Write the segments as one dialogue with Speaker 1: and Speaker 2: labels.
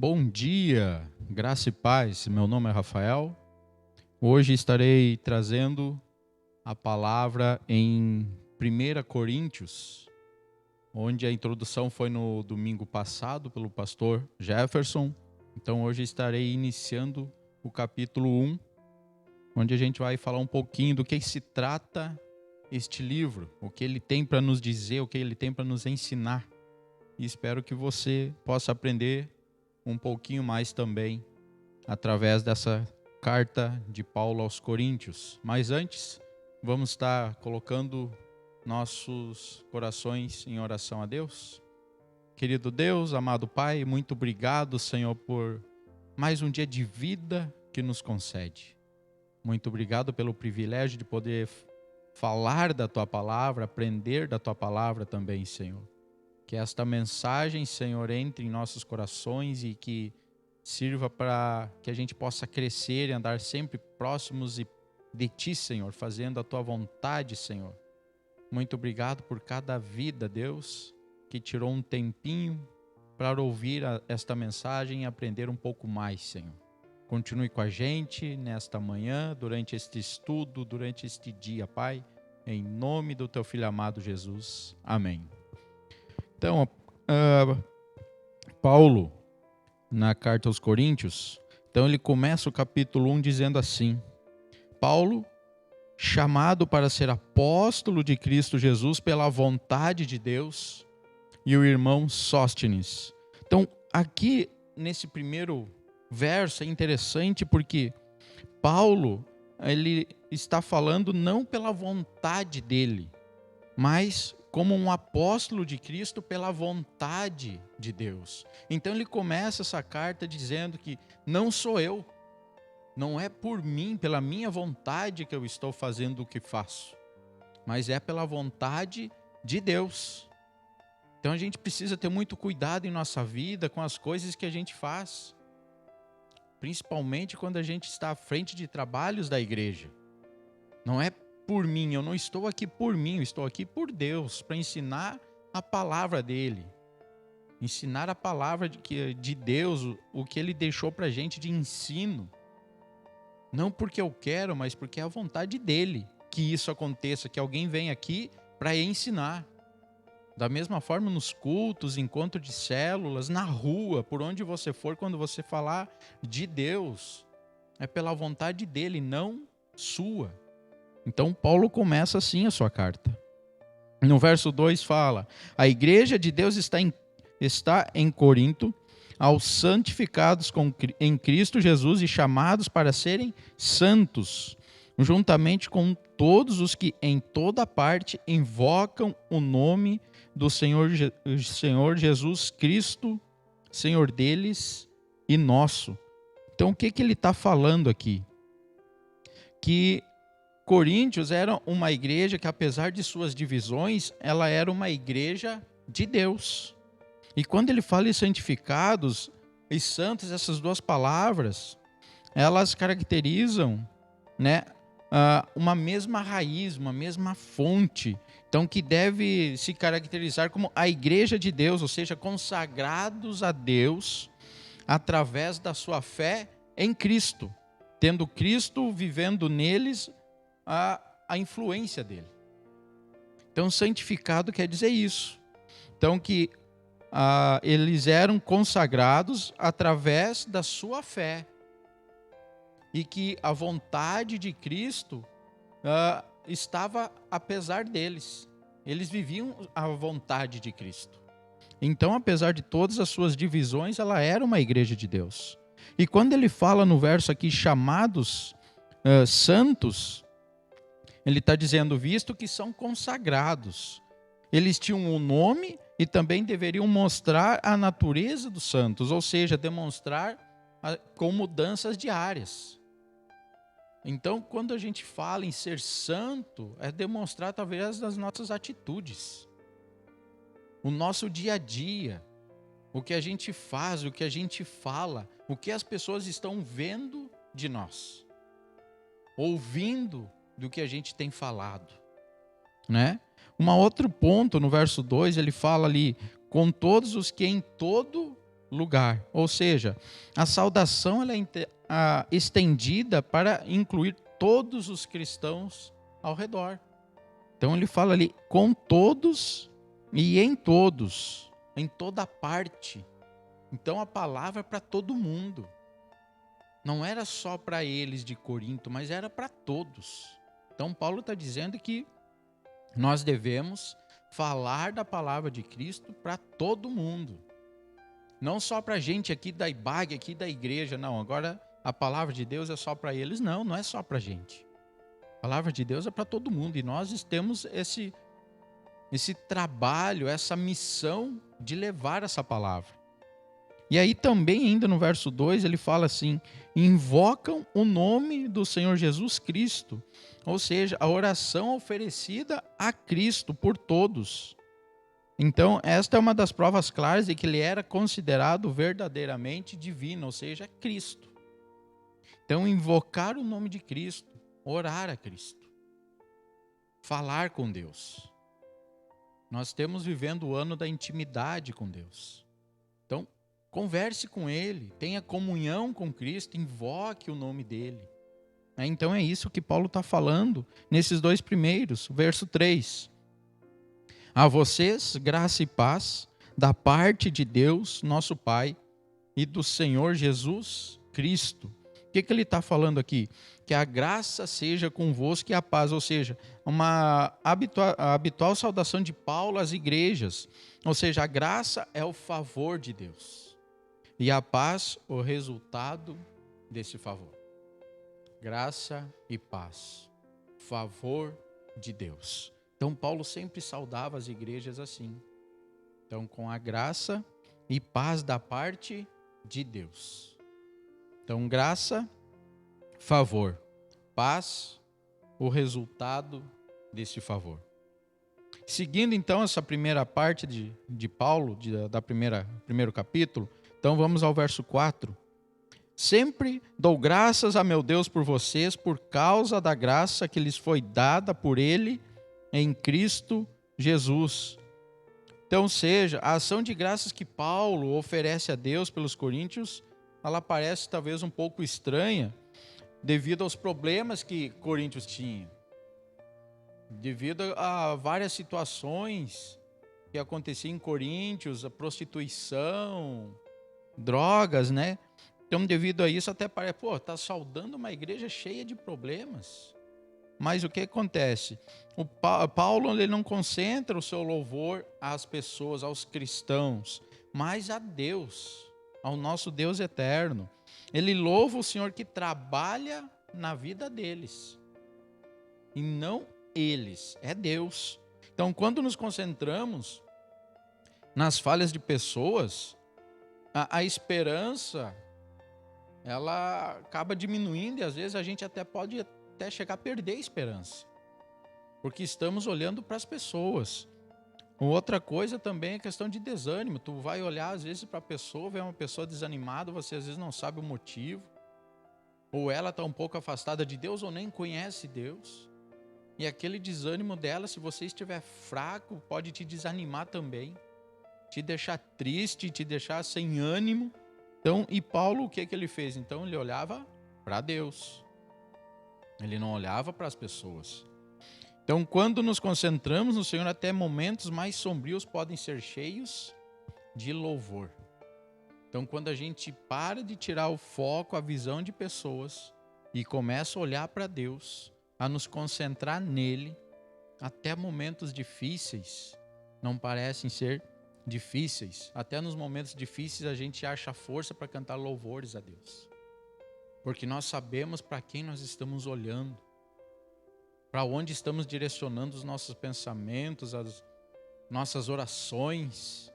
Speaker 1: Bom dia, graça e paz. Meu nome é Rafael. Hoje estarei trazendo a palavra em 1 Coríntios, onde a introdução foi no domingo passado pelo pastor Jefferson. Então hoje estarei iniciando o capítulo 1, onde a gente vai falar um pouquinho do que se trata este livro, o que ele tem para nos dizer, o que ele tem para nos ensinar. E espero que você possa aprender um pouquinho mais também através dessa carta de Paulo aos Coríntios. Mas antes, vamos estar colocando nossos corações em oração a Deus. Querido Deus, amado Pai, muito obrigado, Senhor, por mais um dia de vida que nos concede. Muito obrigado pelo privilégio de poder falar da Tua palavra, aprender da Tua palavra também, Senhor. Que esta mensagem, Senhor, entre em nossos corações e que sirva para que a gente possa crescer e andar sempre próximos de Ti, Senhor, fazendo a Tua vontade, Senhor. Muito obrigado por cada vida, Deus, que tirou um tempinho para ouvir esta mensagem e aprender um pouco mais, Senhor. Continue com a gente nesta manhã, durante este estudo, durante este dia, Pai, em nome do Teu Filho amado Jesus. Amém. Então, Paulo, na carta aos Coríntios, então ele começa o capítulo 1 dizendo assim: Paulo, chamado para ser apóstolo de Cristo Jesus pela vontade de Deus, e o irmão Sóstenes. Então, aqui nesse primeiro verso é interessante porque Paulo, ele está falando não pela vontade dele, mas como um apóstolo de Cristo pela vontade de Deus. Então ele começa essa carta dizendo que não sou eu, não é por mim, pela minha vontade que eu estou fazendo o que faço, mas é pela vontade de Deus. Então a gente precisa ter muito cuidado em nossa vida com as coisas que a gente faz, principalmente quando a gente está à frente de trabalhos da igreja. Não é por mim, eu não estou aqui por mim, eu estou aqui por Deus, para ensinar a palavra dele. Ensinar a palavra de Deus, o que ele deixou para a gente de ensino. Não porque eu quero, mas porque é a vontade dele que isso aconteça, que alguém venha aqui para ensinar. Da mesma forma nos cultos, encontro de células, na rua, por onde você for, quando você falar de Deus, é pela vontade dele, não sua. Então Paulo começa assim a sua carta. No verso 2 fala: a igreja de Deus está em Corinto, aos santificados em Cristo Jesus e chamados para serem santos, juntamente com todos os que em toda parte invocam o nome do Senhor Jesus Cristo, Senhor deles e nosso. Então o que ele está falando aqui? Que Coríntios era uma igreja que, apesar de suas divisões, ela era uma igreja de Deus. E quando ele fala em santificados e santos, essas duas palavras, elas caracterizam, né, uma mesma raiz, uma mesma fonte. Então, que deve se caracterizar como a igreja de Deus, ou seja, consagrados a Deus através da sua fé em Cristo, tendo Cristo vivendo neles a influência dele. Então, santificado quer dizer isso. Então, que eles eram consagrados através da sua fé. E que a vontade de Cristo estava apesar deles. Eles viviam a vontade de Cristo. Então, apesar de todas as suas divisões, ela era uma igreja de Deus. E quando ele fala no verso aqui, chamados santos, ele está dizendo, visto que são consagrados. Eles tinham um nome e também deveriam mostrar a natureza dos santos, ou seja, demonstrar com mudanças diárias. Então, quando a gente fala em ser santo, é demonstrar através das nossas atitudes. O nosso dia a dia, o que a gente faz, o que a gente fala, o que as pessoas estão vendo de nós, ouvindo do que a gente tem falado, né? Um outro ponto no verso 2, ele fala ali, com todos os que em todo lugar. Ou seja, a saudação ela é estendida para incluir todos os cristãos ao redor. Então ele fala ali com todos e em todos, em toda parte. Então a palavra é para todo mundo. Não era só para eles de Corinto, mas era para todos. Então Paulo está dizendo que nós devemos falar da palavra de Cristo para todo mundo. Não só para a gente aqui da IBAG, aqui da igreja, não. Agora a palavra de Deus é só para eles? Não, não é só para a gente. A palavra de Deus é para todo mundo. E nós temos esse trabalho, essa missão de levar essa palavra. E aí também ainda no verso 2 ele fala assim, invocam o nome do Senhor Jesus Cristo. Ou seja, a oração oferecida a Cristo por todos. Então, esta é uma das provas claras de que ele era considerado verdadeiramente divino, ou seja, Cristo. Então, invocar o nome de Cristo, orar a Cristo, falar com Deus. Nós estamos vivendo o ano da intimidade com Deus. Então, converse com Ele, tenha comunhão com Cristo, invoque o nome dEle. Então, é isso que Paulo está falando nesses dois primeiros, verso 3. A vocês, graça e paz, da parte de Deus, nosso Pai, e do Senhor Jesus Cristo. O que ele está falando aqui? Que a graça seja convosco e a paz, ou seja, uma habitual saudação de Paulo às igrejas. Ou seja, a graça é o favor de Deus. E a paz, o resultado desse favor. Graça e paz. Favor de Deus. Então, Paulo sempre saudava as igrejas assim. Então, com a graça e paz da parte de Deus. Então, graça, favor. Paz, o resultado desse favor. Seguindo, então, essa primeira parte de Paulo, primeiro capítulo, então vamos ao verso 4. Sempre dou graças a meu Deus por vocês, por causa da graça que lhes foi dada por Ele, em Cristo Jesus. Então, seja, a ação de graças que Paulo oferece a Deus pelos coríntios, ela parece talvez um pouco estranha, devido aos problemas que Coríntios tinha. Devido a várias situações que aconteciam em Coríntios, a prostituição, drogas, né? Então, devido a isso, até parece, está saudando uma igreja cheia de problemas. Mas o que acontece? O Paulo ele não concentra o seu louvor às pessoas, aos cristãos, mas a Deus, ao nosso Deus eterno. Ele louva o Senhor que trabalha na vida deles. E não eles, é Deus. Então, quando nos concentramos nas falhas de pessoas, a esperança, ela acaba diminuindo e às vezes a gente até pode chegar a perder a esperança, porque estamos olhando para as pessoas. Outra coisa também é a questão de desânimo. Tu vai olhar às vezes para a pessoa, vê uma pessoa desanimada, você às vezes não sabe o motivo, ou ela está um pouco afastada de Deus, ou nem conhece Deus, e aquele desânimo dela, se você estiver fraco, pode te desanimar também, te deixar triste, te deixar sem ânimo. Então, e Paulo, o que ele fez? Então ele olhava para Deus. Ele não olhava para as pessoas. Então, quando nos concentramos no Senhor, até momentos mais sombrios podem ser cheios de louvor. Então, quando a gente para de tirar o foco, a visão de pessoas e começa a olhar para Deus, a nos concentrar nele, até momentos difíceis não parecem ser difíceis. Até nos momentos difíceis a gente acha força para cantar louvores a Deus. Porque nós sabemos para quem nós estamos olhando, para onde estamos direcionando os nossos pensamentos, as nossas orações.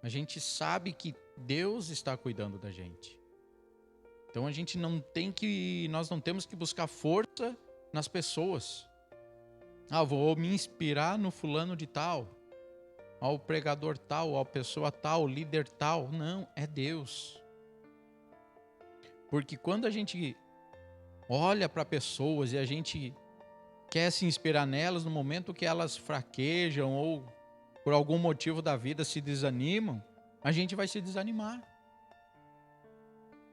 Speaker 1: A gente sabe que Deus está cuidando da gente. Então nós não temos que buscar força nas pessoas. Vou me inspirar no fulano de tal, ao pregador tal, à pessoa tal, líder tal. Não, é Deus. Porque quando a gente olha para pessoas e a gente quer se inspirar nelas no momento que elas fraquejam ou por algum motivo da vida se desanimam, a gente vai se desanimar.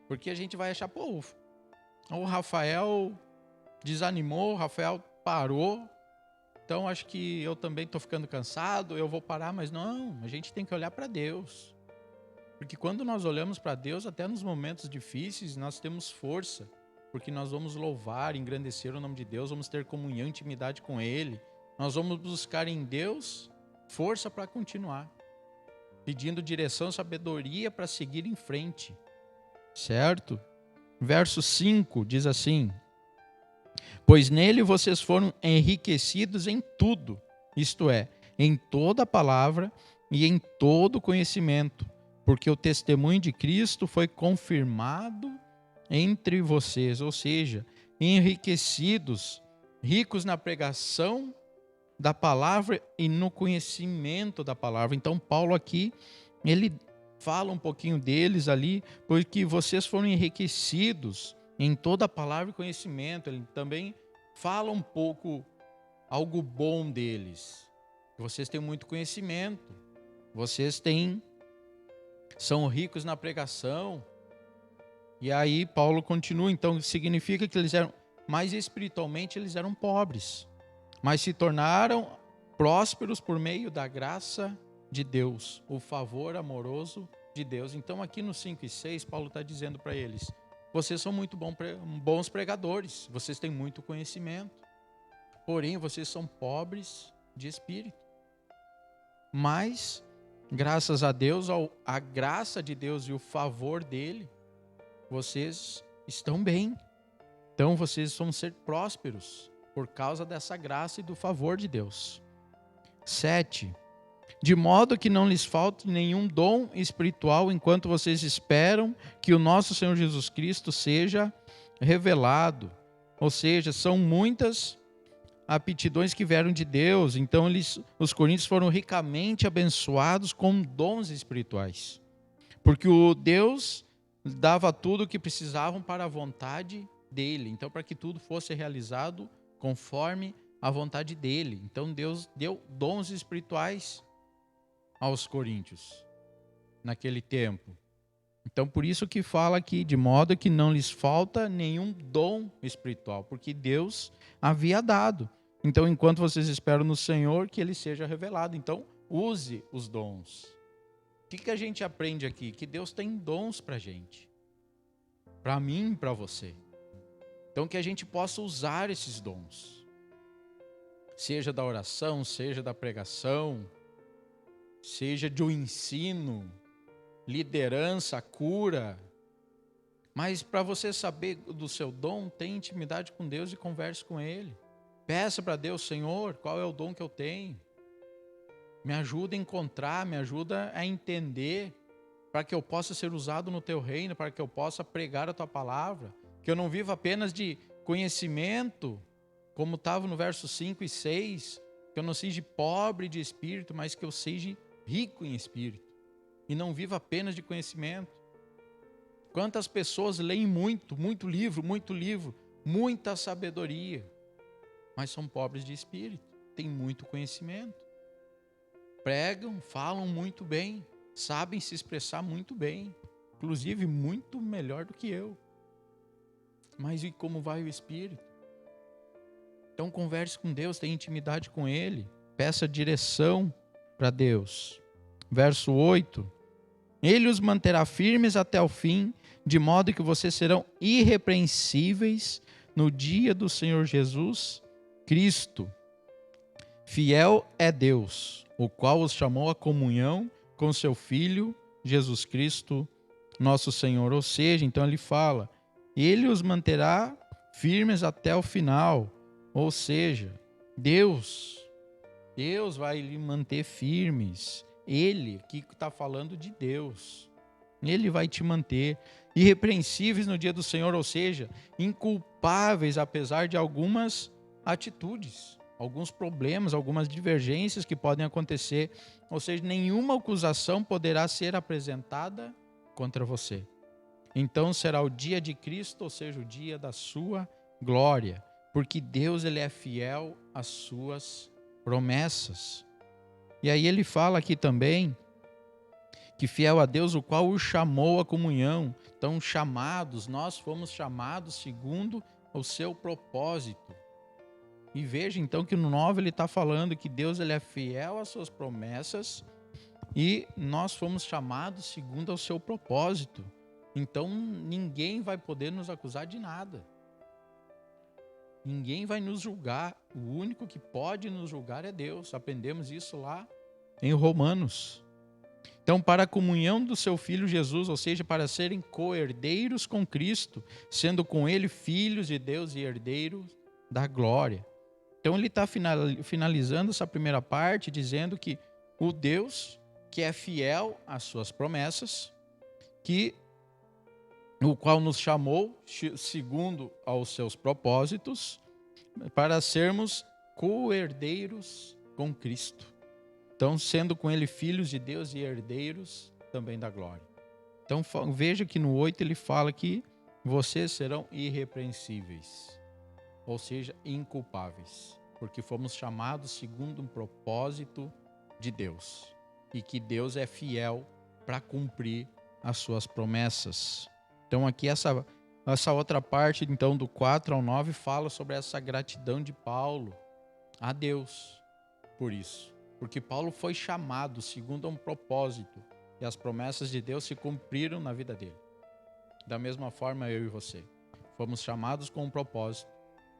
Speaker 1: Porque a gente vai achar, pô, o Rafael desanimou, o Rafael parou, então acho que eu também estou ficando cansado, eu vou parar, mas não, a gente tem que olhar para Deus. Porque quando nós olhamos para Deus, até nos momentos difíceis, nós temos força, porque nós vamos louvar, engrandecer o nome de Deus, vamos ter comunhão, intimidade com Ele, nós vamos buscar em Deus força para continuar, pedindo direção, sabedoria para seguir em frente. Certo? Verso 5 diz assim: pois nele vocês foram enriquecidos em tudo, isto é, em toda a palavra e em todo conhecimento, porque o testemunho de Cristo foi confirmado entre vocês, ou seja, enriquecidos, ricos na pregação da palavra e no conhecimento da palavra. Então Paulo aqui, ele fala um pouquinho deles ali, porque vocês foram enriquecidos em toda a palavra e conhecimento. Ele também fala um pouco, algo bom deles. Vocês têm muito conhecimento, vocês são ricos na pregação. E aí Paulo continua, então significa que eles eram, mais espiritualmente eles eram pobres, mas se tornaram prósperos por meio da graça de Deus, o favor amoroso de Deus. Então aqui no 5 e 6, Paulo está dizendo para eles, vocês são muito bons pregadores, vocês têm muito conhecimento, porém vocês são pobres de espírito. Mas, graças a Deus, a graça de Deus e o favor dele, vocês estão bem. Então vocês vão ser prósperos por causa dessa graça e do favor de Deus. 7. De modo que não lhes falte nenhum dom espiritual enquanto vocês esperam que o nosso Senhor Jesus Cristo seja revelado. Ou seja, são muitas aptidões que vieram de Deus. Então os coríntios foram ricamente abençoados com dons espirituais. Porque o Deus dava tudo o que precisavam para a vontade dele. Então, para que tudo fosse realizado conforme a vontade dele. Então, Deus deu dons espirituais aos coríntios naquele tempo. Então, por isso que fala aqui, de modo que não lhes falta nenhum dom espiritual, porque Deus havia dado. Então, enquanto vocês esperam no Senhor, que ele seja revelado. Então, use os dons. O que a gente aprende aqui? Que Deus tem dons para a gente. Para mim e para você. Então, que a gente possa usar esses dons. Seja da oração, seja da pregação, seja de um ensino, liderança, cura. Mas para você saber do seu dom, tenha intimidade com Deus e converse com Ele. Peça para Deus, Senhor, qual é o dom que eu tenho? Me ajuda a encontrar, me ajuda a entender, para que eu possa ser usado no Teu reino, para que eu possa pregar a Tua palavra. Que eu não viva apenas de conhecimento, como estava no verso 5 e 6, que eu não seja pobre de espírito, mas que eu seja rico em espírito. E não viva apenas de conhecimento. Quantas pessoas leem muito livro, muita sabedoria, mas são pobres de espírito, têm muito conhecimento. Pregam, falam muito bem, sabem se expressar muito bem, inclusive muito melhor do que eu. Mas e como vai o espírito? Então converse com Deus, tenha intimidade com Ele, peça direção para Deus. Verso 8. Ele os manterá firmes até o fim, de modo que vocês serão irrepreensíveis no dia do Senhor Jesus Cristo. Fiel é Deus, o qual os chamou à comunhão com seu Filho, Jesus Cristo, nosso Senhor. Ou seja, então ele fala, ele os manterá firmes até o final. Ou seja, Deus vai lhe manter firmes. Ele, aqui está falando de Deus, Ele vai te manter irrepreensíveis no dia do Senhor, ou seja, inculpáveis apesar de algumas atitudes, alguns problemas, algumas divergências que podem acontecer, ou seja, nenhuma acusação poderá ser apresentada contra você. Então será o dia de Cristo, ou seja, o dia da sua glória, porque Deus ele é fiel às suas promessas. E aí ele fala aqui também que fiel a Deus, o qual o chamou à comunhão. Então, nós fomos chamados segundo o seu propósito. E veja então que no 9 ele está falando que Deus ele é fiel às suas promessas e nós fomos chamados segundo o seu propósito. Então ninguém vai poder nos acusar de nada. Ninguém vai nos julgar. O único que pode nos julgar é Deus. Aprendemos isso lá em Romanos. Então, para a comunhão do seu Filho Jesus, ou seja, para serem co-herdeiros com Cristo, sendo com Ele filhos de Deus e herdeiros da glória. Então, ele está finalizando essa primeira parte, dizendo que o Deus que é fiel às suas promessas, o qual nos chamou, segundo aos seus propósitos, para sermos co-herdeiros com Cristo. Então, sendo com ele filhos de Deus e herdeiros também da glória. Então, veja que no 8 ele fala que vocês serão irrepreensíveis, ou seja, inculpáveis, porque fomos chamados segundo um propósito de Deus e que Deus é fiel para cumprir as suas promessas. Então, aqui essa outra parte, então, do 4 ao 9, fala sobre essa gratidão de Paulo a Deus por isso. Porque Paulo foi chamado segundo um propósito e as promessas de Deus se cumpriram na vida dele. Da mesma forma, eu e você. Fomos chamados com um propósito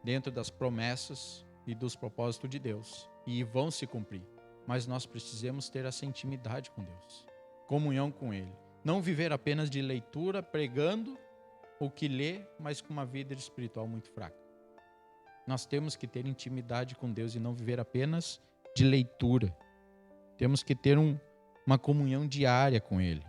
Speaker 1: dentro das promessas e dos propósitos de Deus. E vão se cumprir. Mas nós precisamos ter essa intimidade com Deus. Comunhão com Ele. Não viver apenas de leitura, pregando o que lê, mas com uma vida espiritual muito fraca. Nós temos que ter intimidade com Deus e não viver apenas de leitura. Temos que ter uma comunhão diária com Ele.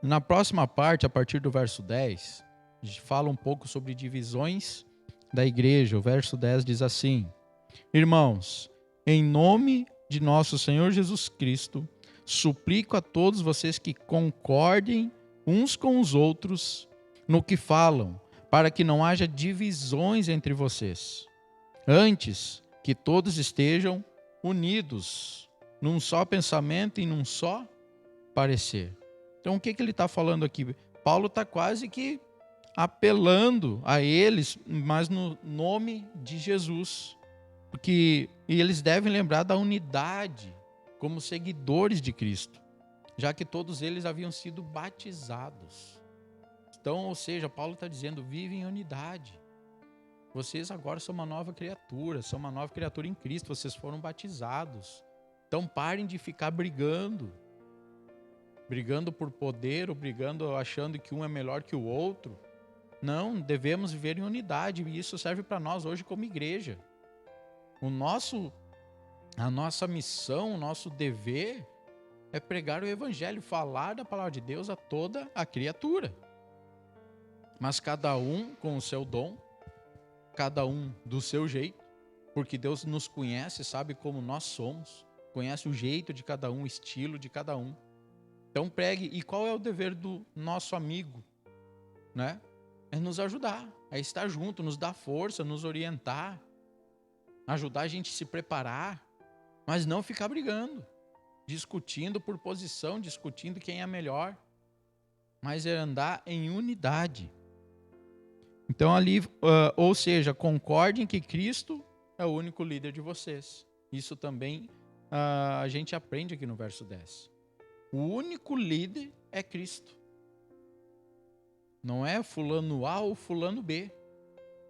Speaker 1: Na próxima parte, a partir do verso 10, a gente fala um pouco sobre divisões da igreja. O verso 10 diz assim: Irmãos, em nome de nosso Senhor Jesus Cristo, suplico a todos vocês que concordem uns com os outros no que falam, para que não haja divisões entre vocês. Antes, que todos estejam unidos num só pensamento e num só parecer. Então, o que ele está falando aqui? Paulo está quase que apelando a eles, mas no nome de Jesus. E eles devem lembrar da unidade como seguidores de Cristo, já que todos eles haviam sido batizados. Então, ou seja, Paulo está dizendo, vive em unidade. Vocês agora são uma nova criatura, são uma nova criatura em Cristo, vocês foram batizados. Então parem de ficar brigando por poder, ou brigando achando que um é melhor que o outro. Não, devemos viver em unidade, e isso serve para nós hoje como igreja. A nossa missão, o nosso dever é pregar o evangelho, falar da palavra de Deus a toda a criatura. Mas cada um com o seu dom, cada um do seu jeito, porque Deus nos conhece, sabe como nós somos, conhece o jeito de cada um, o estilo de cada um. Então pregue. E qual é o dever do nosso amigo? Né? É nos ajudar, é estar junto, nos dar força, nos orientar, ajudar a gente a se preparar, mas não ficar brigando, discutindo por posição, discutindo quem é melhor, mas é andar em unidade. Então ali, ou seja, concordem que Cristo é o único líder de vocês. Isso também a gente aprende aqui no verso 10. O único líder é Cristo. Não é fulano A ou fulano B.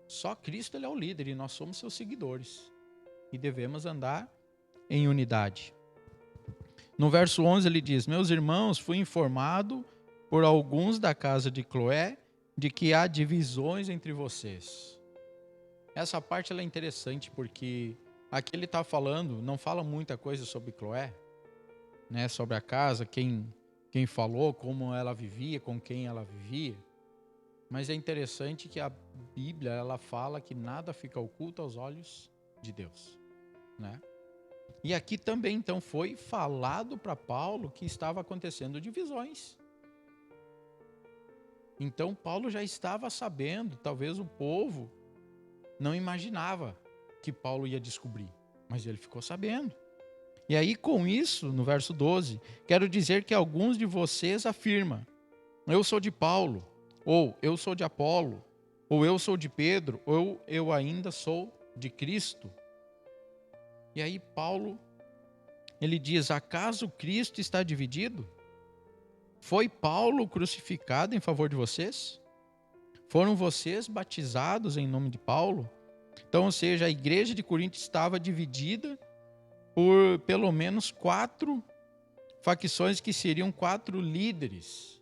Speaker 1: Só Cristo ele é o líder e nós somos seus seguidores. E devemos andar em unidade. No verso 11 ele diz, meus irmãos, fui informado por alguns da casa de Cloé de que há divisões entre vocês. Essa parte ela é interessante porque aqui ele está falando, não fala muita coisa sobre Cloé, né, sobre a casa, quem falou, como ela vivia, com quem ela vivia. Mas é interessante que a Bíblia ela fala que nada fica oculto aos olhos de Deus, né? E aqui também então foi falado para Paulo que estava acontecendo divisões. Então Paulo já estava sabendo, talvez o povo não imaginava que Paulo ia descobrir, mas ele ficou sabendo. E aí, com isso, no verso 12, quero dizer que alguns de vocês afirmam: eu sou de Paulo, ou eu sou de Apolo, ou eu sou de Pedro, ou eu ainda sou de Cristo. E aí Paulo, ele diz: acaso Cristo está dividido? Foi Paulo crucificado em favor de vocês? Foram vocês batizados em nome de Paulo? Então, ou seja, a igreja de Corinto estava dividida por pelo menos 4 facções que seriam 4 líderes.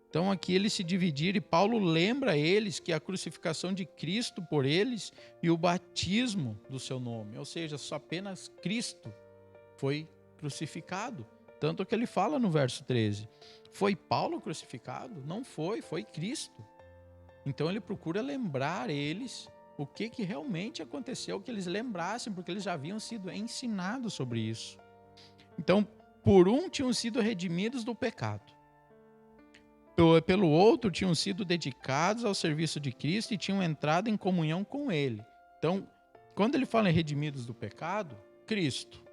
Speaker 1: Então aqui eles se dividiram e Paulo lembra a eles que a crucificação de Cristo por eles e o batismo do seu nome, ou seja, só apenas Cristo foi crucificado. Tanto que ele fala no verso 13, foi Paulo crucificado? Não foi, foi Cristo. Então ele procura lembrar eles o que realmente aconteceu, que eles lembrassem, porque eles já haviam sido ensinados sobre isso. Então, por um tinham sido redimidos do pecado. Pelo outro tinham sido dedicados ao serviço de Cristo e tinham entrado em comunhão com Ele. Então, quando ele fala em redimidos do pecado, Cristo.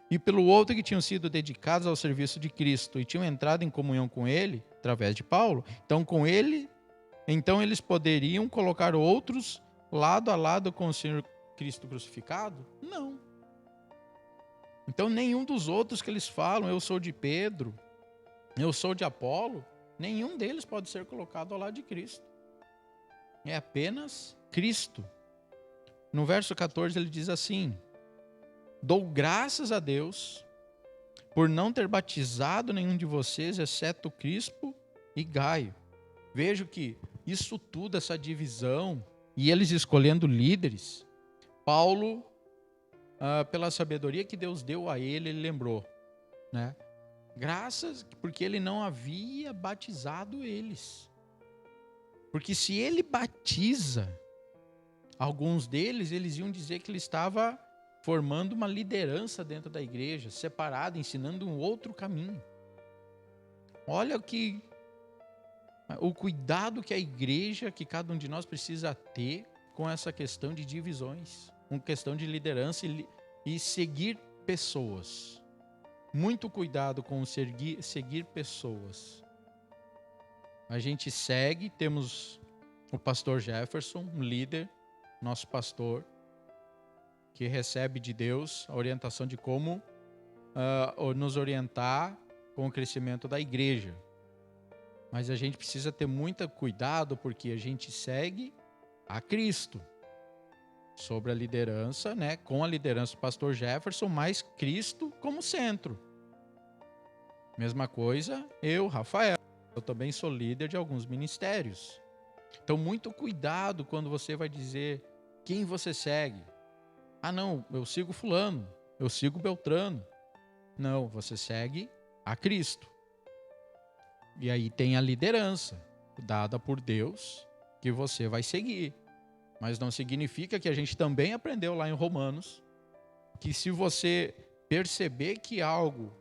Speaker 1: E pelo outro que tinham sido dedicados ao serviço de Cristo e tinham entrado em comunhão com Ele, através de Paulo, então com Ele, então eles poderiam colocar outros lado a lado com o Senhor Cristo crucificado? Não. Então nenhum dos outros que eles falam, eu sou de Pedro, eu sou de Apolo, nenhum deles pode ser colocado ao lado de Cristo. É apenas Cristo. No verso 14 ele diz assim: dou graças a Deus por não ter batizado nenhum de vocês, exceto Crispo e Gaio. Vejo que isso tudo, essa divisão, e eles escolhendo líderes, Paulo, pela sabedoria que Deus deu a ele lembrou, né? Graças, porque ele não havia batizado eles. Porque se ele batiza alguns deles, eles iam dizer que ele estava formando uma liderança dentro da igreja, separada, ensinando um outro caminho. Olha o cuidado que a igreja, que cada um de nós precisa ter com essa questão de divisões, com questão de liderança e seguir pessoas. Muito cuidado com seguir pessoas. A gente segue, temos o pastor Jefferson, um líder, nosso pastor, que recebe de Deus a orientação de como nos orientar com o crescimento da igreja. Mas a gente precisa ter muito cuidado porque a gente segue a Cristo sobre a liderança, né? Com a liderança do pastor Jefferson, mas Cristo como centro. Mesma coisa, eu, Rafael, eu também sou líder de alguns ministérios. Então, muito cuidado quando você vai dizer quem você segue. Ah, não, eu sigo fulano, eu sigo Beltrano. Não, você segue a Cristo. E aí tem a liderança dada por Deus que você vai seguir. Mas não significa que a gente também aprendeu lá em Romanos que se você perceber que algo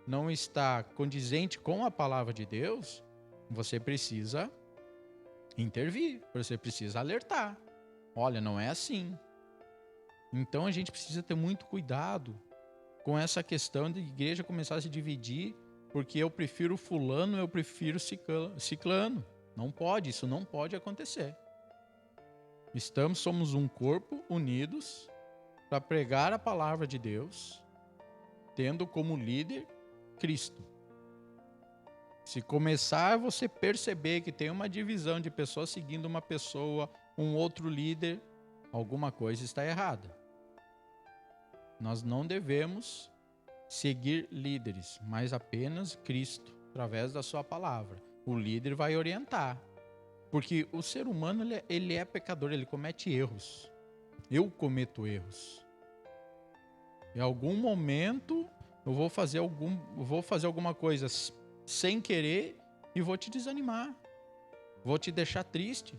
Speaker 1: não está condizente com a palavra de Deus, você precisa intervir, você precisa alertar. Olha, não é assim. Então a gente precisa ter muito cuidado com essa questão de igreja começar a se dividir, porque eu prefiro fulano, eu prefiro ciclano. Não pode, isso não pode acontecer. Somos um corpo unidos para pregar a palavra de Deus, tendo como líder Cristo. Se começar você perceber que tem uma divisão de pessoas seguindo uma pessoa, um outro líder, alguma coisa está errada. Nós não devemos seguir líderes, mas apenas Cristo, através da sua palavra. O líder vai orientar. Porque o ser humano ele é pecador, ele comete erros. Eu cometo erros. Em algum momento eu vou fazer alguma coisa sem querer e vou te desanimar. Vou te deixar triste.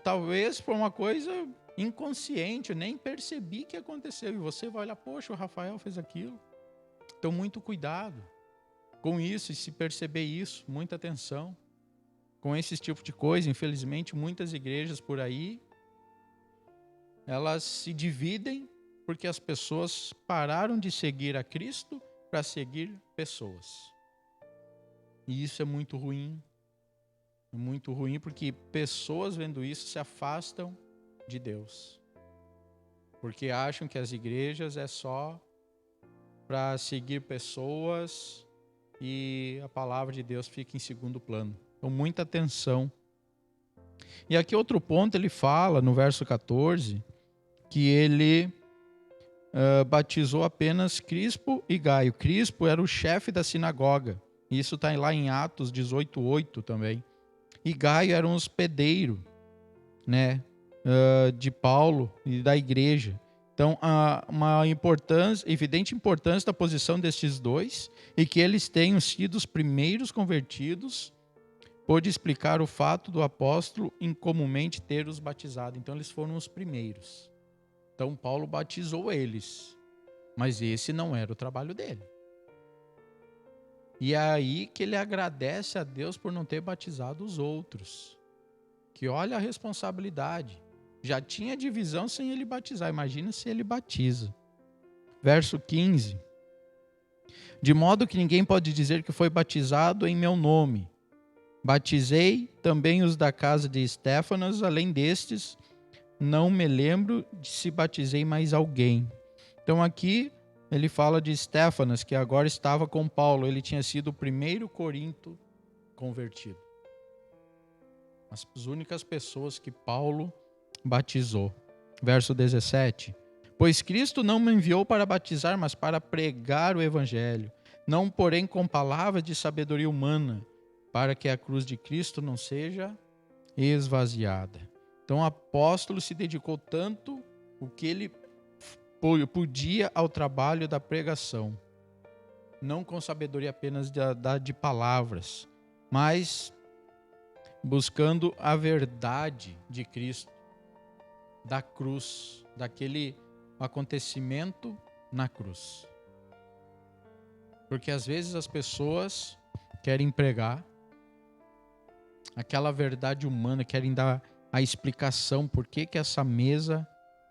Speaker 1: Talvez por uma coisa inconsciente, eu nem percebi que aconteceu. E você vai olhar, poxa, o Rafael fez aquilo. Então, muito cuidado com isso e se perceber isso, muita atenção com esse tipo de coisa. Infelizmente, muitas igrejas por aí, elas se dividem porque as pessoas pararam de seguir a Cristo para seguir pessoas. E isso é muito ruim. É muito ruim porque pessoas vendo isso se afastam de Deus. Porque acham que as igrejas é só para seguir pessoas e a palavra de Deus fica em segundo plano. Então, muita atenção. E aqui outro ponto, ele fala no verso 14, que ele batizou apenas Crispo e Gaio. Crispo era o chefe da sinagoga. Isso está lá em Atos 18:8 também. E Gaio era um hospedeiro, né, de Paulo e da igreja. Então, há uma evidente importância da posição destes dois e que eles tenham sido os primeiros convertidos pôde explicar o fato do apóstolo incomumente ter os batizado. Então, eles foram os primeiros. Então, Paulo batizou eles, mas esse não era o trabalho dele. E é aí que ele agradece a Deus por não ter batizado os outros. Que olha a responsabilidade. Já tinha divisão sem ele batizar. Imagina se ele batiza. Verso 15. De modo que ninguém pode dizer que foi batizado em meu nome. Batizei também os da casa de Estéfanas, além destes, não me lembro de se batizei mais alguém. Então aqui ele fala de Estéfanas, que agora estava com Paulo. Ele tinha sido o primeiro corinto convertido. As únicas pessoas que Paulo batizou. Verso 17. Pois Cristo não me enviou para batizar, mas para pregar o evangelho, não porém com palavras de sabedoria humana, para que a cruz de Cristo não seja esvaziada. Então o apóstolo se dedicou tanto o que ele podia ao trabalho da pregação, não com sabedoria apenas de palavras, mas buscando a verdade de Cristo, da cruz, daquele acontecimento na cruz. Porque às vezes as pessoas querem pregar aquela verdade humana, querem dar a explicação por que essa mesa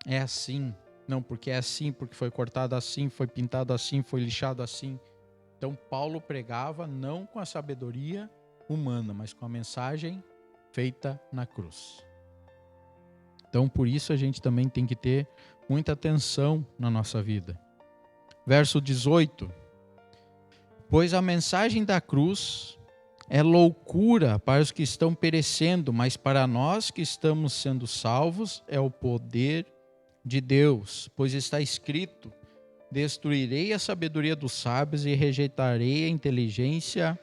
Speaker 1: é assim. Não, porque é assim, porque foi cortado assim, foi pintado assim, foi lixado assim. Então Paulo pregava não com a sabedoria humana, mas com a mensagem feita na cruz. Então por isso a gente também tem que ter muita atenção na nossa vida. Verso 18. Pois a mensagem da cruz é loucura para os que estão perecendo, mas para nós que estamos sendo salvos é o poder de Deus. Pois está escrito: destruirei a sabedoria dos sábios e rejeitarei a inteligência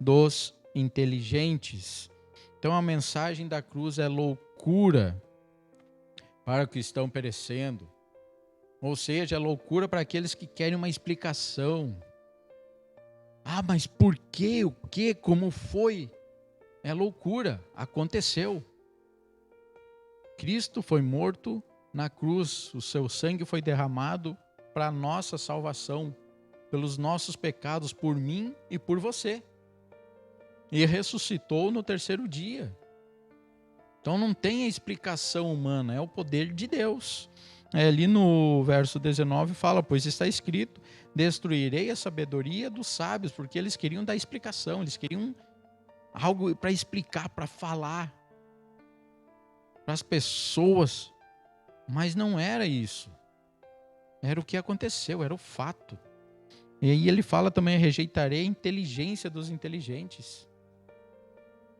Speaker 1: dos inteligentes. Então a mensagem da cruz é loucura para os que estão perecendo. Ou seja, é loucura para aqueles que querem uma explicação. Ah, mas por quê? O quê? Como foi? É loucura. Aconteceu. Cristo foi morto na cruz. O seu sangue foi derramado para a nossa salvação, pelos nossos pecados, por mim e por você. E ressuscitou no terceiro dia. Então não tem a explicação humana, é o poder de Deus. Ali no verso 19 fala: pois está escrito, destruirei a sabedoria dos sábios, porque eles queriam dar explicação, eles queriam algo para explicar, para falar para as pessoas, mas não era isso. Era o que aconteceu, era o fato. E aí ele fala também: rejeitarei a inteligência dos inteligentes.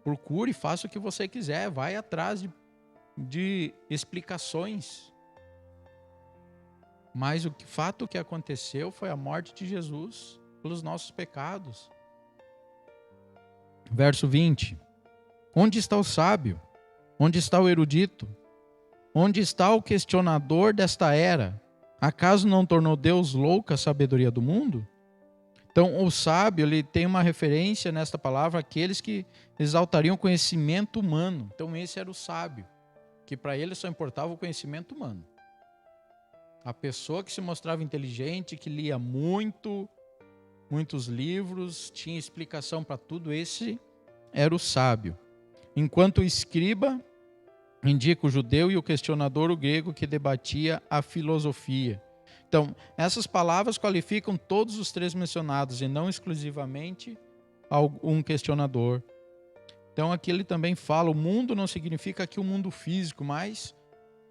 Speaker 1: Procure e faça o que você quiser, vai atrás de explicações. Mas o fato que aconteceu foi a morte de Jesus pelos nossos pecados. Verso 20. Onde está o sábio? Onde está o erudito? Onde está o questionador desta era? Acaso não tornou Deus louca a sabedoria do mundo? Então, o sábio, ele tem uma referência nesta palavra, aqueles que exaltariam o conhecimento humano. Então, esse era o sábio, que para ele só importava o conhecimento humano. A pessoa que se mostrava inteligente, que lia muitos livros, tinha explicação para tudo, esse era o sábio. Enquanto o escriba indica o judeu e o questionador o grego que debatia a filosofia. Então, essas palavras qualificam todos os três mencionados e não exclusivamente um questionador. Então, aqui ele também fala, o mundo não significa aqui o mundo físico, mas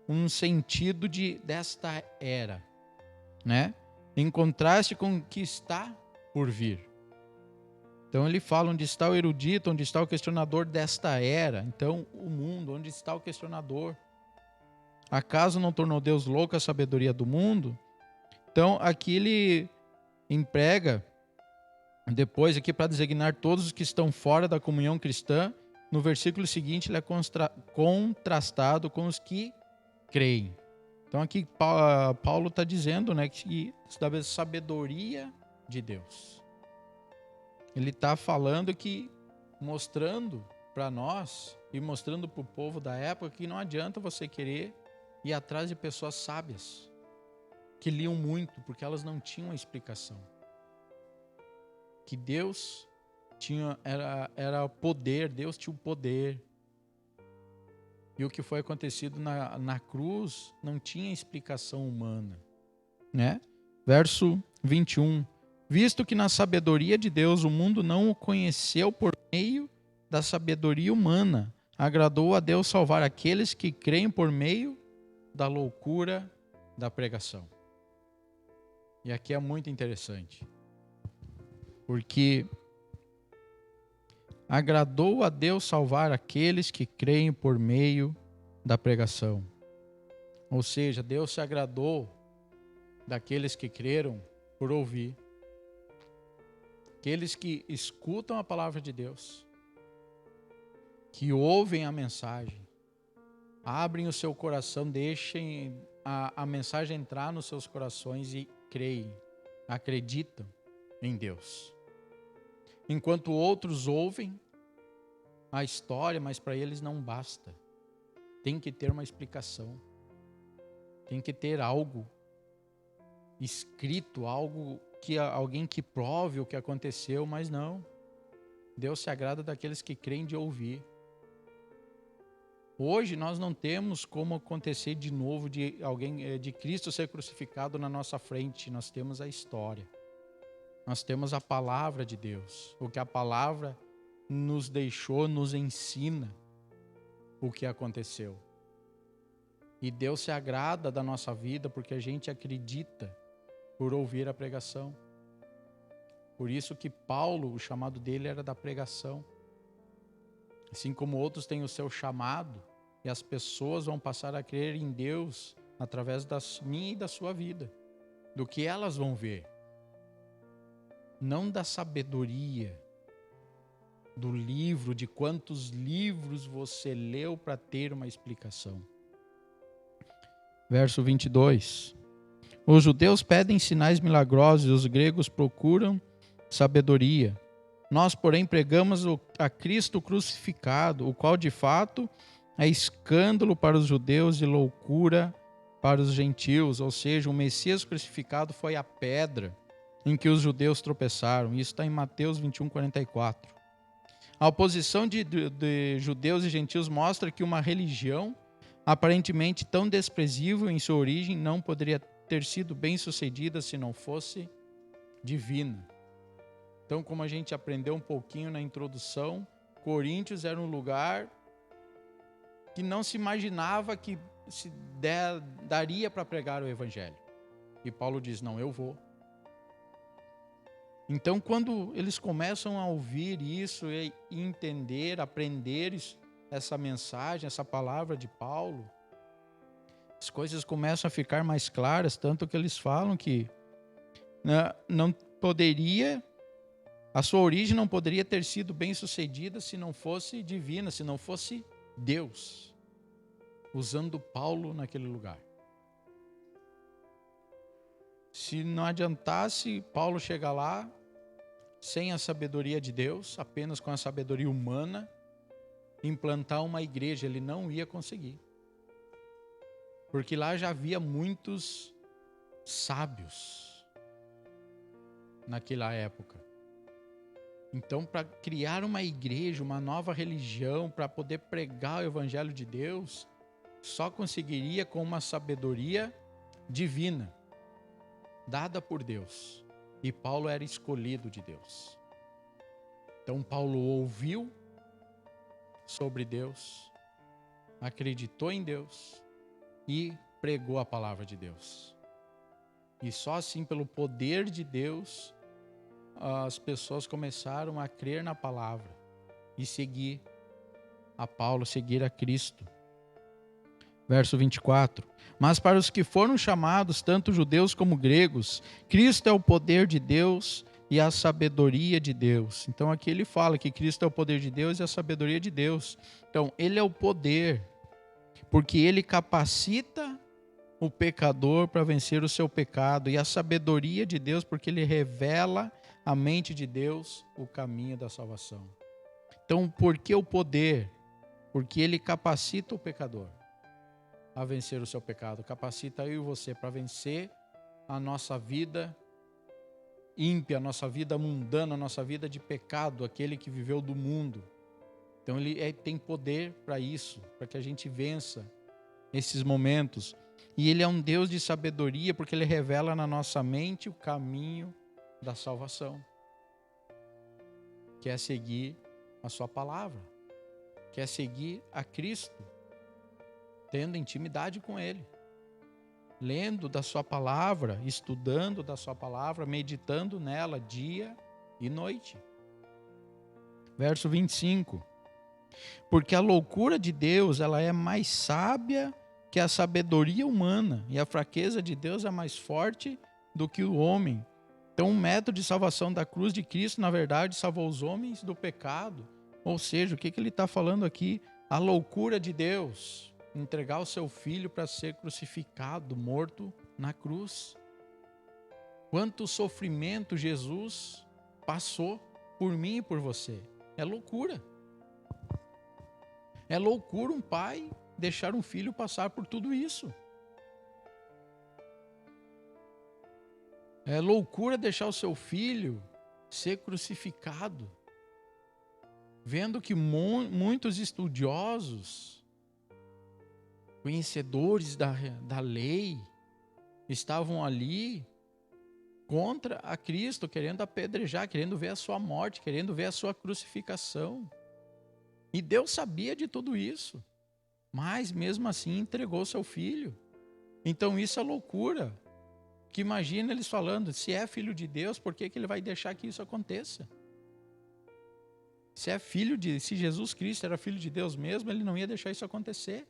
Speaker 1: um sentido desta era, né? Em contraste com o que está por vir. Então ele fala onde está o erudito, onde está o questionador desta era. Então o mundo, onde está o questionador? Acaso não tornou Deus louco a sabedoria do mundo? Então aqui ele emprega, depois aqui para designar todos os que estão fora da comunhão cristã, no versículo seguinte ele é contrastado com os que creem. Então aqui Paulo está dizendo, né, que da sabedoria de Deus. Ele está falando que, mostrando para nós e mostrando para o povo da época que não adianta você querer ir atrás de pessoas sábias, que liam muito, porque elas não tinham a explicação. Que Deus era poder, Deus tinha o poder. E o que foi acontecido na cruz não tinha explicação humana, né? Verso 21. Visto que na sabedoria de Deus o mundo não o conheceu por meio da sabedoria humana, agradou a Deus salvar aqueles que creem por meio da loucura da pregação. E aqui é muito interessante, porque agradou a Deus salvar aqueles que creem por meio da pregação. Ou seja, Deus se agradou daqueles que creram por ouvir. Aqueles que escutam a palavra de Deus, que ouvem a mensagem, abrem o seu coração, deixem a mensagem entrar nos seus corações e creem, acreditam em Deus. Enquanto outros ouvem a história, mas para eles não basta. Tem que ter uma explicação. Tem que ter algo escrito, algo que alguém que prove o que aconteceu, mas não. Deus se agrada daqueles que creem de ouvir. Hoje nós não temos como acontecer de novo de Cristo ser crucificado na nossa frente. Nós temos a história. Nós temos a palavra de Deus. O que a palavra nos deixou, nos ensina o que aconteceu. E Deus se agrada da nossa vida porque a gente acredita por ouvir a pregação. Por isso que Paulo, o chamado dele era da pregação. Assim como outros têm o seu chamado, e as pessoas vão passar a crer em Deus através da minha e da sua vida, do que elas vão ver. Não da sabedoria, do livro, de quantos livros você leu para ter uma explicação. Verso 22. Os judeus pedem sinais milagrosos e os gregos procuram sabedoria. Nós, porém, pregamos a Cristo crucificado, o qual de fato é escândalo para os judeus e loucura para os gentios. Ou seja, o Messias crucificado foi a pedra em que os judeus tropeçaram. Isso está em Mateus 21:44. A oposição de judeus e gentios mostra que uma religião aparentemente tão desprezível em sua origem não poderia ter sido bem sucedida se não fosse divina. Então, como a gente aprendeu um pouquinho na introdução, Coríntios era um lugar que não se imaginava que se daria para pregar o evangelho. E Paulo diz, não, eu vou. Então, quando eles começam a ouvir isso e entender, aprender essa mensagem, essa palavra de Paulo, as coisas começam a ficar mais claras, tanto que eles falam que não poderia, a sua origem não poderia ter sido bem sucedida se não fosse divina, se não fosse Deus, usando Paulo naquele lugar. Se não adiantasse Paulo chegar lá sem a sabedoria de Deus, apenas com a sabedoria humana, implantar uma igreja, ele não ia conseguir. Porque lá já havia muitos sábios naquela época. Então, para criar uma igreja, uma nova religião, para poder pregar o evangelho de Deus, só conseguiria com uma sabedoria divina. dada por Deus. E Paulo era escolhido de Deus. Então Paulo ouviu sobre Deus, acreditou em Deus e pregou a palavra de Deus. E só assim, pelo poder de Deus, as pessoas começaram a crer na palavra e seguir a Paulo, seguir a Cristo. Verso 24. Mas para os que foram chamados, tanto judeus como gregos, Cristo é o poder de Deus e a sabedoria de Deus. Então aqui ele fala que Cristo é o poder de Deus e a sabedoria de Deus. Então ele é o poder, porque ele capacita o pecador para vencer o seu pecado, e a sabedoria de Deus, porque ele revela a mente de Deus, o caminho da salvação. Então, por que o poder? Porque ele capacita o pecador a vencer o seu pecado, capacita eu e você para vencer a nossa vida ímpia, a nossa vida mundana, a nossa vida de pecado, aquele que viveu do mundo. Então ele tem poder para isso, para que a gente vença esses momentos. E ele é um Deus de sabedoria, porque ele revela na nossa mente o caminho da salvação, que é seguir a sua palavra, que é seguir a Cristo, tendo intimidade com ele, lendo da sua palavra, estudando da sua palavra, meditando nela dia e noite. Verso 25. Porque a loucura de Deus, ela é mais sábia que a sabedoria humana, e a fraqueza de Deus é mais forte do que o homem. Então, o método de salvação da cruz de Cristo, na verdade, salvou os homens do pecado. Ou seja, o que ele está falando aqui? A loucura de Deus, entregar o seu filho para ser crucificado, morto na cruz. Quanto sofrimento Jesus passou por mim e por você. É loucura. É loucura um pai deixar um filho passar por tudo isso. É loucura deixar o seu filho ser crucificado. Vendo que muitos estudiosos, conhecedores da lei, estavam ali contra a Cristo, querendo apedrejar, querendo ver a sua morte, querendo ver a sua crucificação. E Deus sabia de tudo isso, mas mesmo assim entregou seu filho. Então isso é loucura. Que imagina eles falando, se é filho de Deus, por que ele vai deixar que isso aconteça? Se Jesus Cristo era filho de Deus mesmo, ele não ia deixar isso acontecer.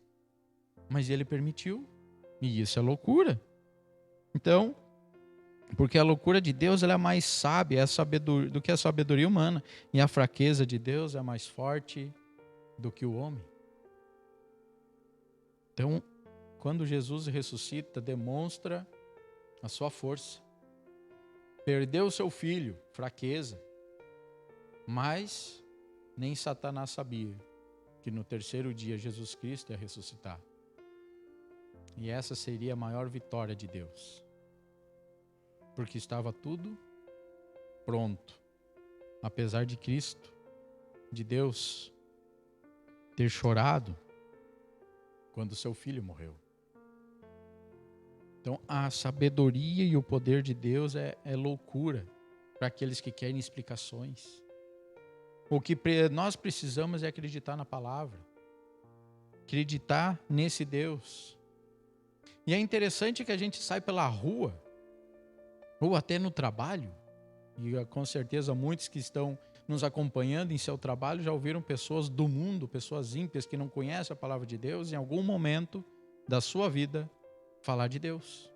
Speaker 1: Mas ele permitiu. E isso é loucura. Então, porque a loucura de Deus ela é mais sábia do que a sabedoria humana. E a fraqueza de Deus é mais forte do que o homem. Então, quando Jesus ressuscita, demonstra a sua força. Perdeu o seu filho, fraqueza. Mas nem Satanás sabia que no terceiro dia Jesus Cristo ia ressuscitar. E essa seria a maior vitória de Deus. Porque estava tudo pronto. Apesar de Cristo, de Deus, ter chorado quando seu filho morreu. Então, a sabedoria e o poder de Deus é loucura para aqueles que querem explicações. O que nós precisamos é acreditar na palavra. Acreditar nesse Deus. E é interessante que a gente sai pela rua, ou até no trabalho, e com certeza muitos que estão nos acompanhando em seu trabalho já ouviram pessoas do mundo, pessoas ímpias que não conhecem a palavra de Deus, em algum momento da sua vida, falar de Deus.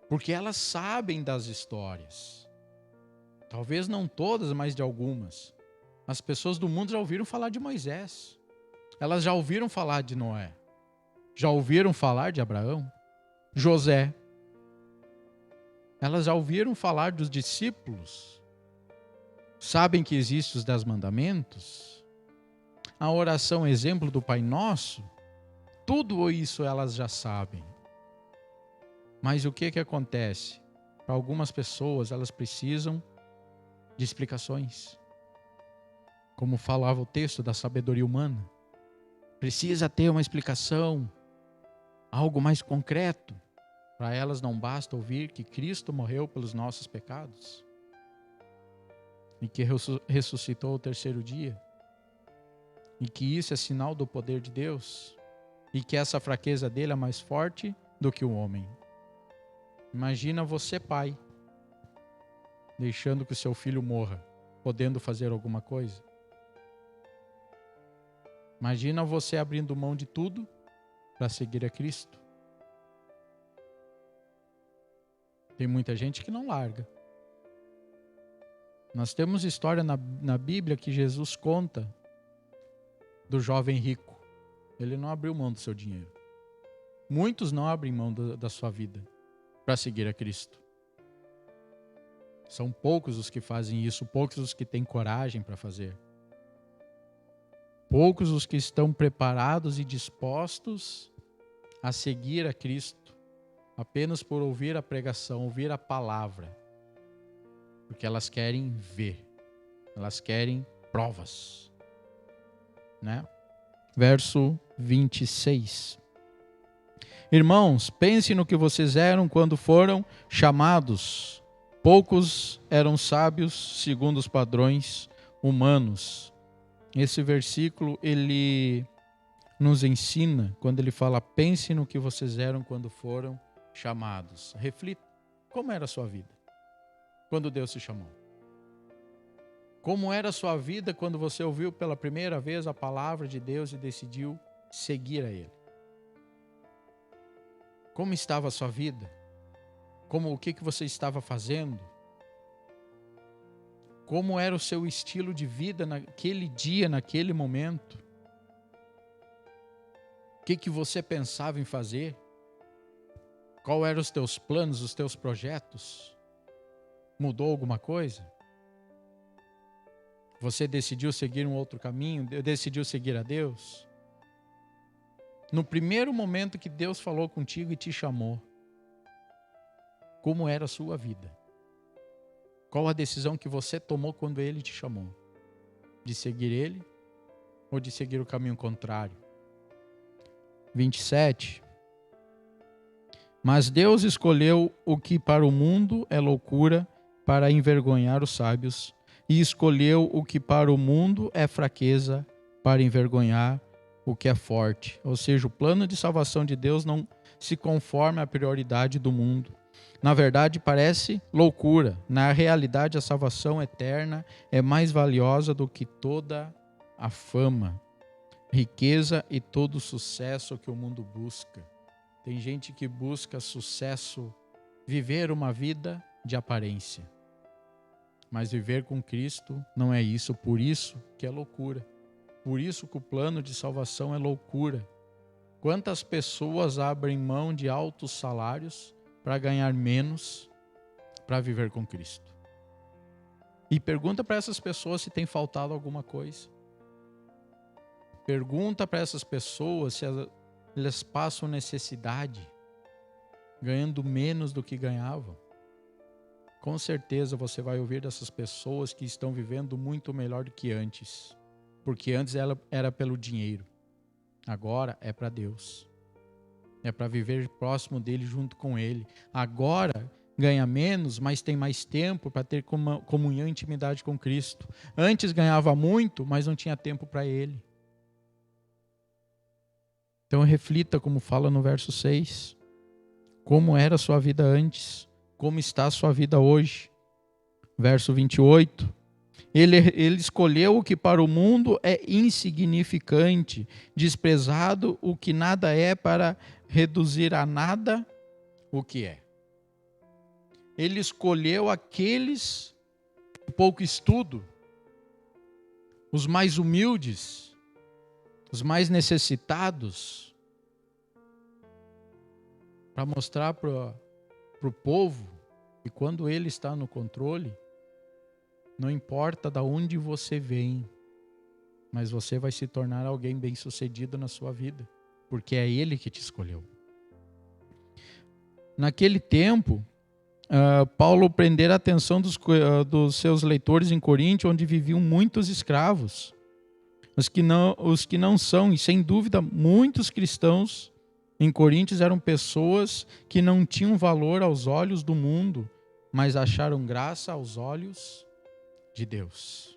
Speaker 1: Porque elas sabem das histórias. Talvez não todas, mas de algumas. As pessoas do mundo já ouviram falar de Moisés. Elas já ouviram falar de Noé. Já ouviram falar de Abraão, José. Elas já ouviram falar dos discípulos. Sabem que existem os 10 mandamentos. A oração exemplo do Pai Nosso. Tudo isso elas já sabem. Mas o que acontece? Para algumas pessoas, elas precisam de explicações. Como falava o texto da sabedoria humana. Precisa ter uma explicação, algo mais concreto, Para elas não basta ouvir que Cristo morreu pelos nossos pecados e que ressuscitou ao terceiro dia, e que isso é sinal do poder de Deus, e que essa fraqueza dele é mais forte do que o homem. Imagina você, pai, deixando que o seu filho morra, podendo fazer alguma coisa. Imagina você abrindo mão de tudo para seguir a Cristo. Tem muita gente que não larga. Nós temos história na Bíblia que Jesus conta do jovem rico. Ele não abriu mão do seu dinheiro. Muitos não abrem mão da sua vida para seguir a Cristo. São poucos os que fazem isso, poucos os que têm coragem para fazer. Poucos os que estão preparados e dispostos a seguir a Cristo, apenas por ouvir a pregação, ouvir a palavra. Porque elas querem ver, elas querem provas. Né? Verso 26. Irmãos, pensem no que vocês eram quando foram chamados. Poucos eram sábios segundo os padrões humanos. Esse versículo, ele nos ensina, quando ele fala, pensem no que vocês eram quando foram chamados. Reflita, como era a sua vida quando Deus te chamou? Como era a sua vida quando você ouviu pela primeira vez a palavra de Deus e decidiu seguir a Ele? Como estava a sua vida? O que você estava fazendo? Como era o seu estilo de vida naquele dia, naquele momento? O que você pensava em fazer? Qual eram os teus planos, os teus projetos? Mudou alguma coisa? Você decidiu seguir um outro caminho? Decidiu seguir a Deus? No primeiro momento que Deus falou contigo e te chamou, como era a sua vida? Qual a decisão que você tomou quando Ele te chamou? De seguir Ele ou de seguir o caminho contrário? 27. Mas Deus escolheu o que para o mundo é loucura para envergonhar os sábios, e escolheu o que para o mundo é fraqueza para envergonhar o que é forte. Ou seja, o plano de salvação de Deus não se conforma à prioridade do mundo. Na verdade, parece loucura. Na realidade, a salvação eterna é mais valiosa do que toda a fama, riqueza e todo o sucesso que o mundo busca. Tem gente que busca sucesso, viver uma vida de aparência. Mas viver com Cristo não é isso, por isso que é loucura. Por isso que o plano de salvação é loucura. Quantas pessoas abrem mão de altos salários para ganhar menos para viver com Cristo? E pergunta para essas pessoas se tem faltado alguma coisa. Pergunta para essas pessoas se elas passam necessidade, ganhando menos do que ganhavam. Com certeza você vai ouvir dessas pessoas que estão vivendo muito melhor do que antes. Porque antes ela era pelo dinheiro. Agora é para Deus. É para viver próximo dele, junto com ele. Agora ganha menos, mas tem mais tempo para ter comunhão e intimidade com Cristo. Antes ganhava muito, mas não tinha tempo para ele. Então reflita como fala no verso 6. Como era a sua vida antes? Como está a sua vida hoje? Verso 28. Ele escolheu o que para o mundo é insignificante, desprezado o que nada é, para reduzir a nada o que é. Ele escolheu aqueles com pouco estudo, os mais humildes, os mais necessitados, para mostrar para o povo que quando Ele está no controle, não importa de onde você vem, mas você vai se tornar alguém bem-sucedido na sua vida, porque é Ele que te escolheu. Naquele tempo, Paulo prendera a atenção dos seus leitores em Corinto, onde viviam muitos escravos, os que não são, e sem dúvida, muitos cristãos Em Coríntios eram pessoas que não tinham valor aos olhos do mundo, mas acharam graça aos olhos de Deus.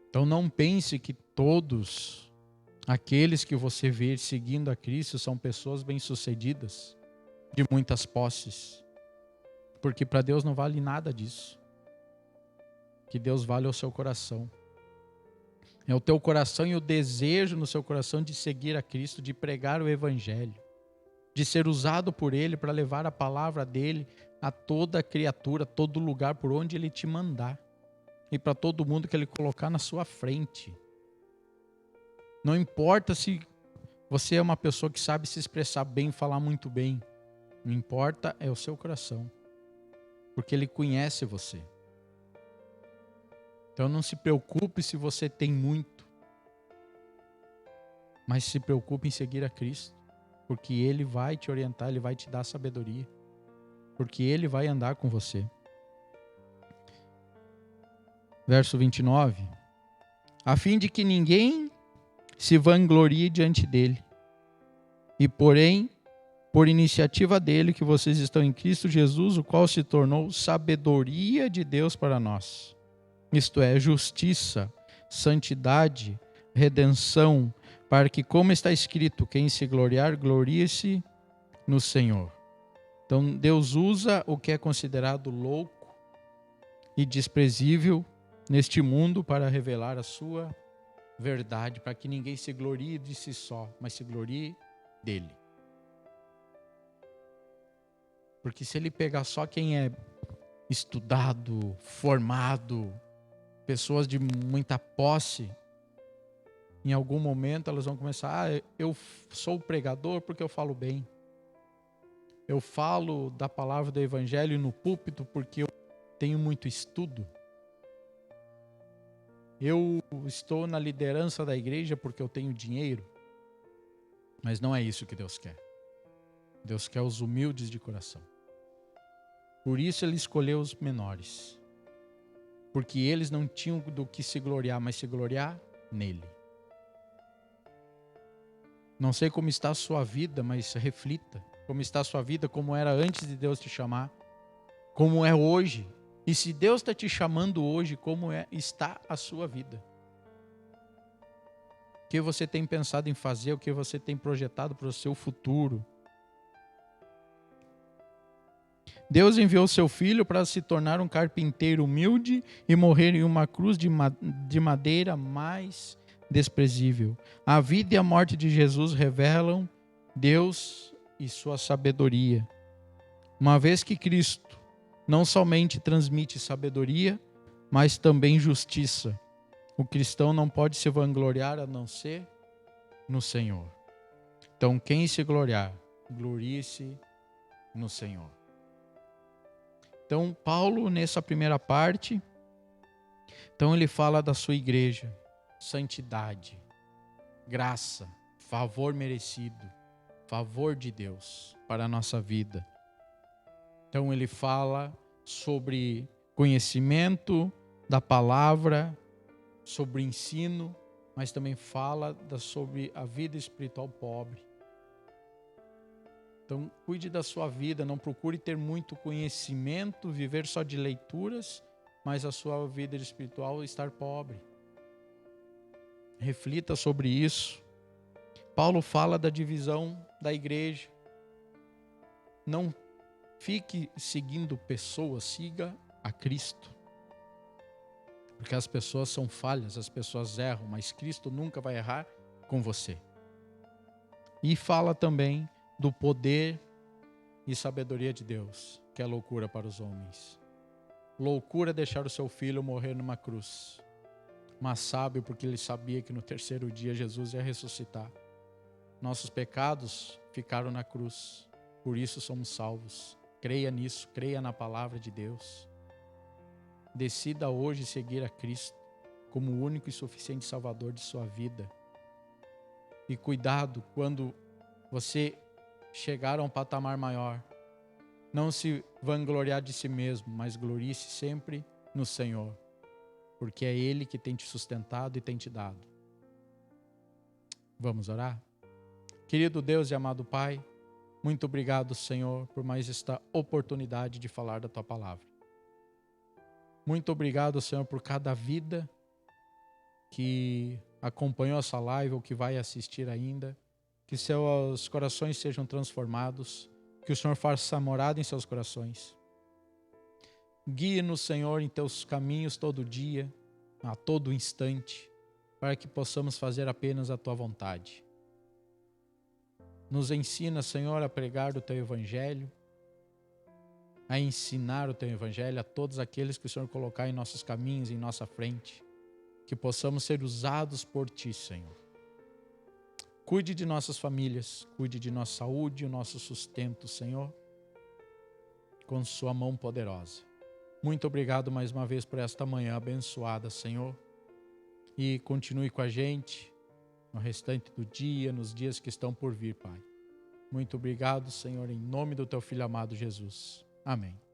Speaker 1: Então não pense que todos aqueles que você vê seguindo a Cristo são pessoas bem-sucedidas, de muitas posses. Porque para Deus não vale nada disso. Que Deus vale é o seu coração. É o teu coração e o desejo no seu coração de seguir a Cristo, de pregar o Evangelho, de ser usado por Ele para levar a palavra dEle a toda criatura, a todo lugar por onde Ele te mandar. E para todo mundo que Ele colocar na sua frente. Não importa se você é uma pessoa que sabe se expressar bem, falar muito bem. Não importa é o seu coração. Porque Ele conhece você. Então não se preocupe se você tem muito. Mas se preocupe em seguir a Cristo. Porque Ele vai te orientar, Ele vai te dar sabedoria. Porque Ele vai andar com você. Verso 29. A fim de que ninguém se vanglorie diante dele. E porém, por iniciativa dele, que vocês estão em Cristo Jesus, o qual se tornou sabedoria de Deus para nós. Isto é, justiça, santidade, redenção, para que, como está escrito, quem se gloriar, glorie-se no Senhor. Então, Deus usa o que é considerado louco e desprezível neste mundo para revelar a sua verdade, para que ninguém se glorie de si só, mas se glorie dele. Porque se ele pegar só quem é estudado, formado, pessoas de muita posse, em algum momento elas vão começar, eu sou pregador porque eu falo bem. Eu falo da palavra do Evangelho no púlpito porque eu tenho muito estudo. Eu estou na liderança da igreja porque eu tenho dinheiro. Mas não é isso que Deus quer. Deus quer os humildes de coração. Por isso Ele escolheu os menores. Porque eles não tinham do que se gloriar, mas se gloriar nele. Não sei como está a sua vida, mas reflita. Como está a sua vida, como era antes de Deus te chamar. Como é hoje. E se Deus está te chamando hoje, como está a sua vida. O que você tem pensado em fazer, o que você tem projetado para o seu futuro. Deus enviou seu filho para se tornar um carpinteiro humilde e morrer em uma cruz de madeira mais desprezível. A vida e a morte de Jesus revelam Deus e sua sabedoria. Uma vez que Cristo não somente transmite sabedoria, mas também justiça. O cristão não pode se vangloriar a não ser no Senhor. Então, quem se gloriar, glorie-se no Senhor. Então, Paulo, nessa primeira parte, então ele fala da sua igreja, santidade, graça, favor merecido, favor de Deus para a nossa vida. Então, ele fala sobre conhecimento da palavra, sobre ensino, mas também fala sobre a vida espiritual pobre. Então, cuide da sua vida, não procure ter muito conhecimento, viver só de leituras, mas a sua vida espiritual estar pobre. Reflita sobre isso. Paulo fala da divisão da igreja. Não fique seguindo pessoas, siga a Cristo. Porque as pessoas são falhas, as pessoas erram, mas Cristo nunca vai errar com você. E fala também do poder e sabedoria de Deus, que é loucura para os homens. Loucura deixar o seu filho morrer numa cruz. Mas sábio porque ele sabia que no terceiro dia Jesus ia ressuscitar. Nossos pecados ficaram na cruz, por isso somos salvos. Creia nisso, creia na palavra de Deus. Decida hoje seguir a Cristo como o único e suficiente Salvador de sua vida. E cuidado quando você chegar a um patamar maior. Não se vangloriar de si mesmo, mas glorie-se sempre no Senhor. Porque é Ele que tem te sustentado e tem te dado. Vamos orar? Querido Deus e amado Pai, muito obrigado, Senhor, por mais esta oportunidade de falar da Tua palavra. Muito obrigado, Senhor, por cada vida que acompanhou essa live ou que vai assistir ainda. Que seus corações sejam transformados, que o Senhor faça morada em seus corações. Guie-nos, Senhor, em Teus caminhos todo dia, a todo instante, para que possamos fazer apenas a Tua vontade. Nos ensina, Senhor, a pregar o Teu Evangelho, a ensinar o Teu Evangelho a todos aqueles que o Senhor colocar em nossos caminhos, em nossa frente, que possamos ser usados por Ti, Senhor. Cuide de nossas famílias, cuide de nossa saúde, o nosso sustento, Senhor, com Sua mão poderosa. Muito obrigado mais uma vez por esta manhã abençoada, Senhor, e continue com a gente no restante do dia, nos dias que estão por vir, Pai. Muito obrigado, Senhor, em nome do Teu Filho amado Jesus. Amém.